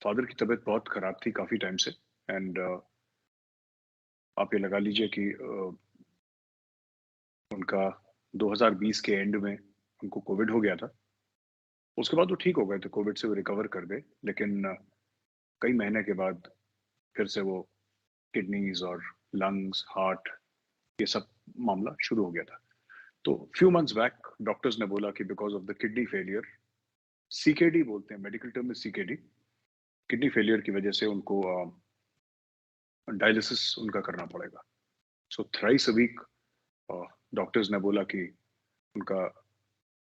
Father की तबीयत बहुत खराब थी काफी टाइम से। एंड आप ये लगा लीजिए कि उनका 2020 के एंड में उनको कोविड हो गया था। उसके बाद वो ठीक हो गए थे, कोविड से वो रिकवर कर गए, लेकिन कई महीने के बाद फिर से वो किडनीज और लंग्स, हार्ट, ये सब मामला शुरू हो गया था। तो फ्यू मंथ्स बैक डॉक्टर्स ने बोला कि because of the kidney failure, CKD बोलते हैं, मेडिकल टर्म में सीकेडी, किडनी फेलियर की वजह से उनको डायलिसिस उनका करना पड़ेगा। So thrice a week doctors ने बोला कि उनका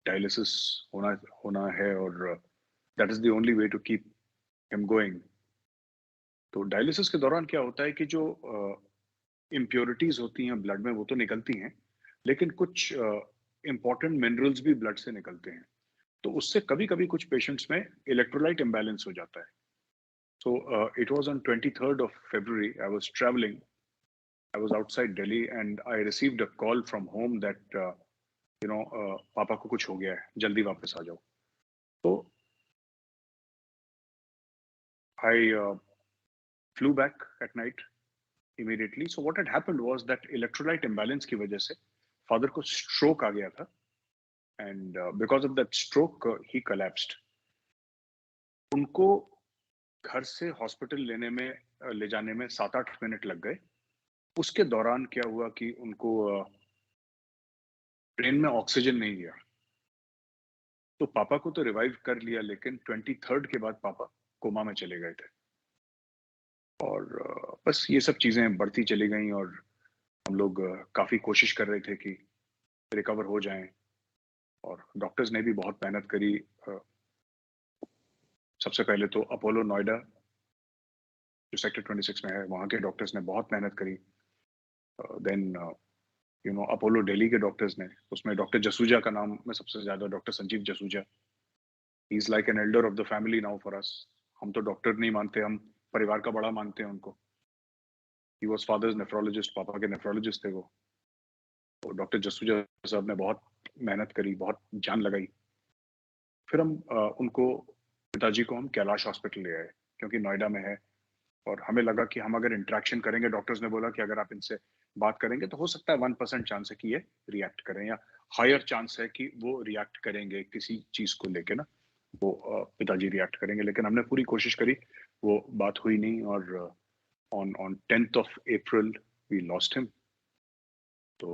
डायलिसिस होना होना है, और that is the only way to keep him going. तो डायलिसिस के दौरान क्या होता है कि जो इम्प्योरिटीज होती हैं ब्लड में वो तो निकलती हैं, लेकिन कुछ इंपॉर्टेंट मिनरल्स भी ब्लड से निकलते हैं। तो उससे कभी कभी कुछ पेशेंट्स में इलेक्ट्रोलाइट इम्बैलेंस हो जाता है। So it was on 23rd of February. I was traveling. I was outside Delhi and I received a call from home that पापा को कुछ हो गया है, जल्दी वापस आ जाओ। तो I flew back at night immediately. So what had happened was that electrolyte imbalance की वजह से फादर को स्ट्रोक आ गया था, and because of that stroke he collapsed. उनको घर से हॉस्पिटल ले जाने में 7-8 मिनट लग गए। उसके दौरान क्या हुआ कि उनको ब्रेन में ऑक्सीजन नहीं दिया। तो पापा को तो रिवाइव कर लिया, लेकिन 23rd के बाद पापा कोमा में चले गए थे। और बस ये सब चीजें बढ़ती चली गई, और हम लोग काफी कोशिश कर रहे थे कि रिकवर हो जाएं, और डॉक्टर्स ने भी बहुत मेहनत करी। सबसे पहले तो अपोलो नोएडा जो सेक्टर 26 में है, वहाँ के डॉक्टर्स ने बहुत मेहनत करी। देन अपोलो दिल्ली के डॉक्टर्स ने, उसमें डॉक्टर जसूजा का नाम में सबसे ज्यादा, doctor Sanjeev Jasuja, he is like an elder of the family now for us. हम तो डॉक्टर नहीं मानते, हम परिवार का बड़ा मानते हैं उनको। ही वॉज फादर्स नेफ्रोलॉजिस्ट, पापा के नेफ्रोलॉजिस्ट थे वो। तो डॉक्टर जसूजा साहब ने बहुत मेहनत करी, बहुत जान लगाई। फिर हम उनको, पिताजी को हम कैलाश हॉस्पिटल ले आए, क्योंकि नोएडा में है। और हमें लगा कि हम अगर इंटरेक्शन करेंगे, डॉक्टर्स ने बोला कि अगर आप इनसे बात करेंगे तो हो सकता है 1% चांस है कि ये रिएक्ट करें, या हायर चांस है कि वो रिएक्ट करेंगे किसी चीज को लेके ना, वो पिताजी रिएक्ट करेंगे। लेकिन हमने पूरी कोशिश करी, वो बात हुई नहीं। और on 10th of April we lost him. तो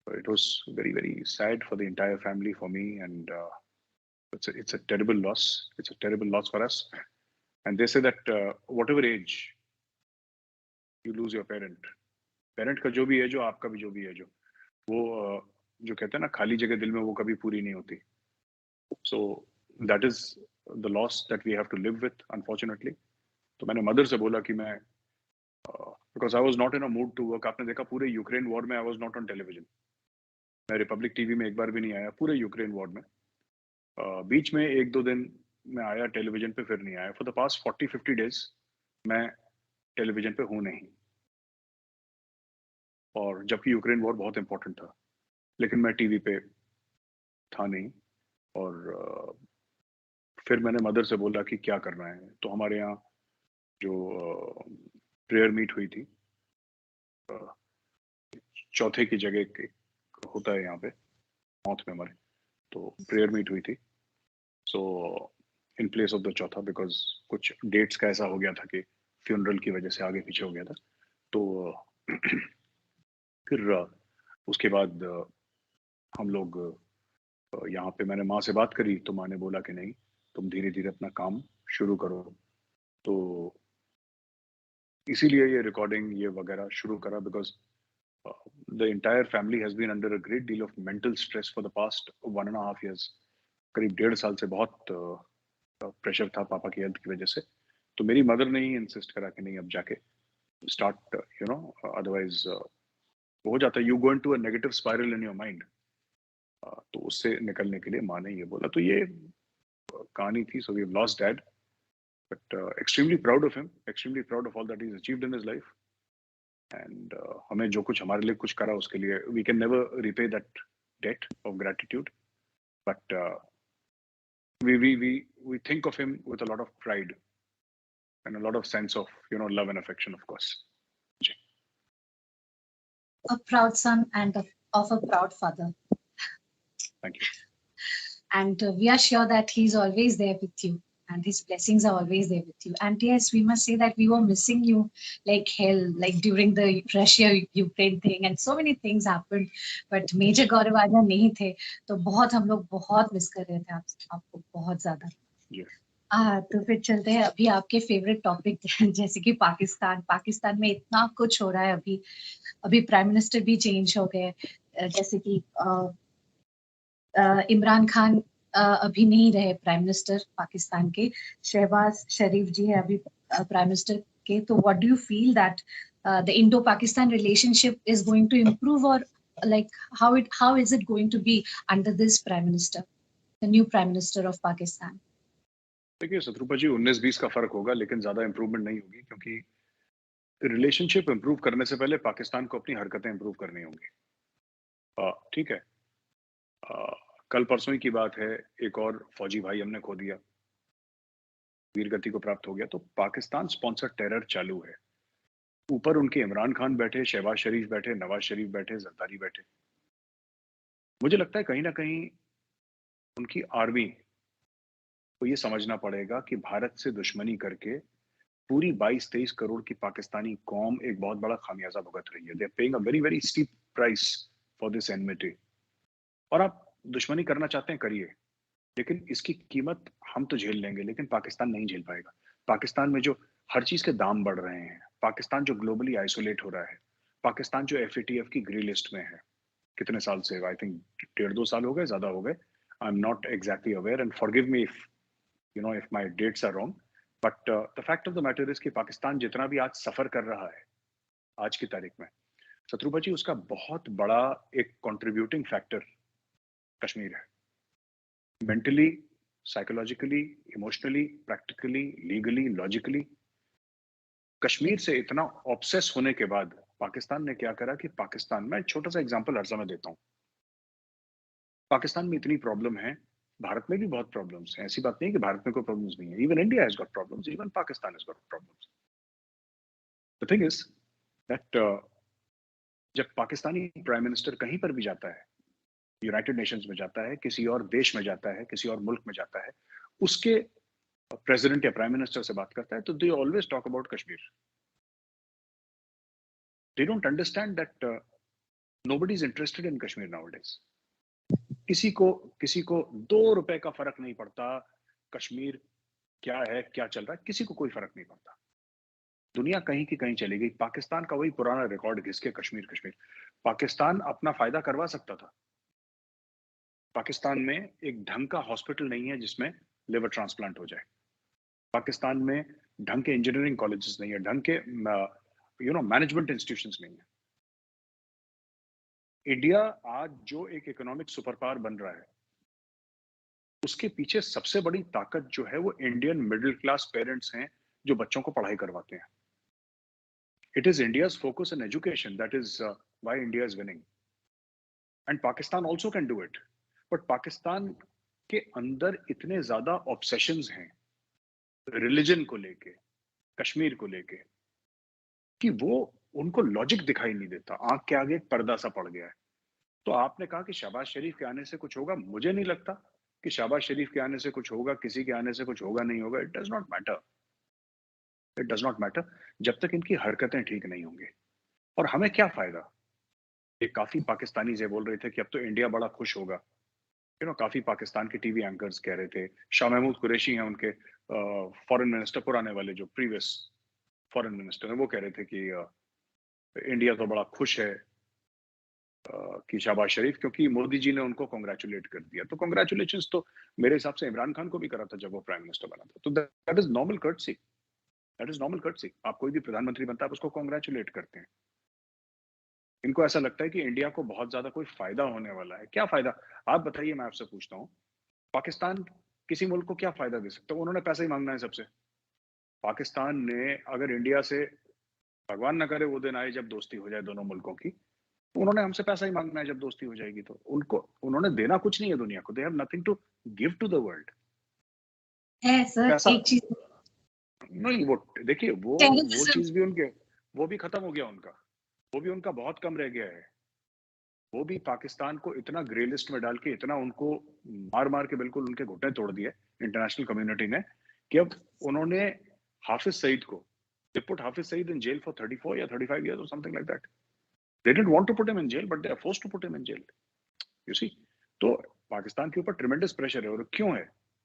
it was very very sad for the entire family, for me, and it's a terrible loss. It's a terrible loss for us. And they say that whatever age you lose your parent, parent का जो भी है, जो आपका भी जो भी है, जो वो जो कहते हैं ना, खाली जगह दिल में वो कभी पूरी नहीं होती। So that is the loss that we have to live with, unfortunately. तो मैंने मदर से बोला कि मैं, because I was not in a mood to work. आपने देखा पूरे यूक्रेन वॉर में I was not on television. मैं रिपब्लिक टीवी में एक बार भी नहीं आया पूरे यूक्रेन वॉर में। बीच में 1-2 दिन मैं आया टेलीविजन पे, फिर नहीं आया। फॉर द पास्ट 40-50 डेज मैं टेलीविजन पे हूं नहीं, और जबकि यूक्रेन वॉर बहुत इंपॉर्टेंट था, लेकिन मैं टीवी पे था नहीं। और फिर मैंने मदर से बोला कि क्या करना है। तो हमारे यहाँ जो प्रेयर मीट हुई थी, चौथे की जगह होता है यहाँ पे मौत में हमारे, तो प्रेयर मीट हुई थी। सो इन प्लेस ऑफ द चौथा, बिकॉज कुछ डेट्स का ऐसा हो गया था कि फ्यूनरल की वजह से आगे पीछे हो गया था। तो फिर उसके बाद हम लोग यहाँ पे, मैंने माँ से बात करी, तो माँ ने बोला कि नहीं, तुम धीरे धीरे अपना काम शुरू करो। तो इसीलिए ये रिकॉर्डिंग ये वगैरह शुरू करा, because the entire family has been under a great deal of mental stress for the past 1.5 years। करीब 1.5 साल से बहुत प्रेशर था पापा की हेल्थ की वजह से। तो मेरी मदर ने ही इंसिस्ट करा कि नहीं, अब जाके स्टार्ट, अदरवाइज हो जाता है, you go into a negative spiral in your mind. तो उससे निकलने के लिए माँ ने ये बोला। तो ये कहानी थी। So we have lost dad, but extremely proud of him, extremely proud of all that he has achieved in his life. And हमें जो कुछ हमारे लिए कुछ करा, उसके लिए we can never repay that debt of gratitude, but we think of him with a lot of pride and a lot of sense of, you know, love and affection, of course. A proud son and of a proud father. Thank you. And we are sure that he's always there with you and his blessings are always there with you. And yes, we must say that we were missing you like hell, like during the Russia Ukraine thing, and so many things happened, but major Gaurav आजा नहीं थे, तो बहुत हम लोग बहुत miss कर रहे थे आपको बहुत ज्यादा. तो फिर चलते हैं अभी आपके फेवरेट टॉपिक जैसे कि पाकिस्तान में इतना कुछ हो रहा है. अभी प्राइम मिनिस्टर भी चेंज हो गए, जैसे कि इमरान खान अभी नहीं रहे प्राइम मिनिस्टर पाकिस्तान के, शहबाज शरीफ जी है अभी प्राइम मिनिस्टर के. तो what do you feel that the Indo Pakistan relationship is going to improve, और like how is it going to be under this prime minister, the new prime minister of Pakistan? देखिए शत्रुपा जी, 19-20 का फर्क होगा, लेकिन ज्यादा improvement नहीं होगी, क्योंकि रिलेशनशिप इंप्रूव करने से पहले पाकिस्तान को अपनी हरकतें इंप्रूव करनी होंगी. ठीक है. कल परसों ही की बात है, एक और फौजी भाई हमने खो दिया, वीर गति को प्राप्त हो गया. तो पाकिस्तान स्पॉन्सर टेरर चालू है. ऊपर उनके इमरान खान बैठे, शहबाज शरीफ बैठे, नवाज शरीफ बैठे, जरदारी बैठे. मुझे लगता है कहीं ना कहीं उनकी आर्मी को ये समझना पड़ेगा कि भारत से दुश्मनी करके पूरी 22-23 करोड़ की पाकिस्तानी कौम एक बहुत बड़ा खामियाजा भुगत रही है. They are paying a very very steep price for this enmity. और आप दुश्मनी करना चाहते हैं, करिए, लेकिन इसकी कीमत हम तो झेल लेंगे, लेकिन पाकिस्तान नहीं झेल पाएगा. पाकिस्तान में जो हर चीज के दाम बढ़ रहे हैं, पाकिस्तान जो ग्लोबली आइसोलेट हो रहा है, पाकिस्तान जो FATF की ग्रे लिस्ट में है, कितने साल से, आई थिंक 1.5-2 साल हो गए, ज्यादा हो गए, I am not exactly aware, and forgive me if you know if my dates are wrong, but the fact of the matter is कि पाकिस्तान जितना भी आज सफर कर रहा है आज की तारीख में, शत्रुपा जी, उसका बहुत बड़ा एक कंट्रीब्यूटिंग फैक्टर कश्मीर है. Mentally, psychologically, emotionally, practically, legally, logically, Kashmir से इतना ऑब्सेस होने के बाद पाकिस्तान ने क्या करा कि पाकिस्तान में, छोटा सा एग्जांपल हर समय देता हूं, पाकिस्तान में इतनी प्रॉब्लम है, भारत में भी बहुत प्रॉब्लम्स हैं. ऐसी बात नहीं कि भारत में कोई प्रॉब्लम्स नहीं है. Even India has got problems, even Pakistan has got problems. The thing is that जब पाकिस्तानी प्राइम मिनिस्टर कहीं पर भी जाता है, यूनाइटेड नेशंस में जाता है, किसी और देश में जाता है, किसी और मुल्क में जाता है, उसके प्रेसिडेंट या प्राइम मिनिस्टर से बात करता है, तो they always talk about Kashmir. They don't understand that nobody is interested in Kashmir nowadays. किसी को 2 रुपए का फर्क नहीं पड़ता कश्मीर क्या है, क्या चल रहा है, किसी को कोई फर्क नहीं पड़ता. दुनिया कहीं की कहीं चली गई, पाकिस्तान का वही पुराना रिकॉर्ड घिस के कश्मीर कश्मीर. पाकिस्तान अपना फायदा करवा सकता था. पाकिस्तान में एक ढंग का हॉस्पिटल नहीं है जिसमें लिवर ट्रांसप्लांट हो जाए. पाकिस्तान में ढंग के इंजीनियरिंग कॉलेजेस नहीं है, ढंग के मैनेजमेंट इंस्टीट्यूशंस नहीं है. इंडिया आज जो एक इकोनॉमिक सुपर पावर बन रहा है, उसके पीछे सबसे बड़ी ताकत जो है वो इंडियन मिडिल क्लास पेरेंट्स हैं जो बच्चों को पढ़ाई करवाते हैं. It is India's focus in education, that is why India is winning, and Pakistan also can do it. But Pakistan के अंदर इतने ज्यादा ऑब्सेशंस हैं रिलीजन को लेके, कश्मीर को लेके, कि वो उनको लॉजिक दिखाई नहीं देता. आंख के आगे एक पर्दा सा पड़ गया है. तो आपने कहा कि शहबाज शरीफ के आने से कुछ होगा, मुझे नहीं लगता कि शहबाज शरीफ के आने से कुछ होगा, किसी के आने से कुछ होगा नहीं होगा. It does not matter, it does not matter जब तक इनकी हरकतें ठीक नहीं होंगी. और हमें क्या फायदा. ये काफी पाकिस्तानी ये बोल रहे थे कि अब तो इंडिया बड़ा खुश होगा. काफी पाकिस्तान के टीवी एंकर्स कह रहे थे. शाह महमूद कुरैशी हैं उनके फॉरेन मिनिस्टर, पुराने वाले जो प्रीवियस फॉरेन मिनिस्टर हैं, वो कह रहे थे कि इंडिया तो बड़ा खुश है कि शहबाज शरीफ, क्योंकि मोदी जी ने उनको कॉन्ग्रेचुलेट कर दिया. तो कॉन्ग्रेचुलेशंस तो मेरे हिसाब से इमरान खान को भी करा था जब वो प्राइम मिनिस्टर बना था. तो that is normal courtesy, that is normal courtesy. आप कोई भी प्रधानमंत्री बनता है, आप उसको कॉन्ग्रेचुलेट करते हैं. इनको ऐसा लगता है कि इंडिया को बहुत ज्यादा कोई फायदा होने वाला है. क्या फायदा, आप बताइए, मैं आपसे पूछता हूँ. पाकिस्तान किसी मुल्क को क्या फायदा दे सकता है? उन्होंने पैसा ही मांगना है सबसे. पाकिस्तान ने अगर इंडिया से, भगवान ना करे वो दिन आए जब दोस्ती हो जाए दोनों मुल्कों की, तो उन्होंने हमसे पैसा ही मांगना है जब दोस्ती हो जाएगी. तो उन्होंने देना कुछ नहीं है दुनिया को. They have nothing to give to the world. है सर, पैसा एक चीज नहीं, वो देखिए वो टेररिज्म। चीज भी उनके, वो भी खत्म हो गया उनका, वो भी उनका बहुत कम रह गया है। वो भी पाकिस्तान को इतना ग्रे लिस्ट में डाल के, इतना उनको मार मार के बिल्कुल उनके घुटने तोड़ दिए इंटरनेशनल कम्युनिटी ने, कि अब उन्होंने हाफिज सईद को, they put Hafiz Saeed in jail for 34 या 35 years or something like that. They didn't want to put him in jail, but they are forced to put him in jail. You see? तो पाकिस्तान के ऊपर tremendous pressure है, और क्यों है?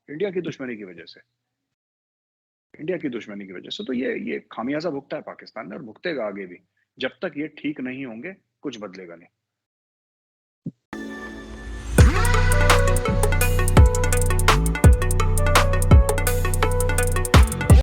India की दुश्मनी की वजह से, इंडिया की दुश्मनी की वजह से। तो ये खामियाजा भुगता है पाकिस्तान ने, और भुगतेगा आगे भी, जब तक ये ठीक नहीं होंगे कुछ बदलेगा नहीं।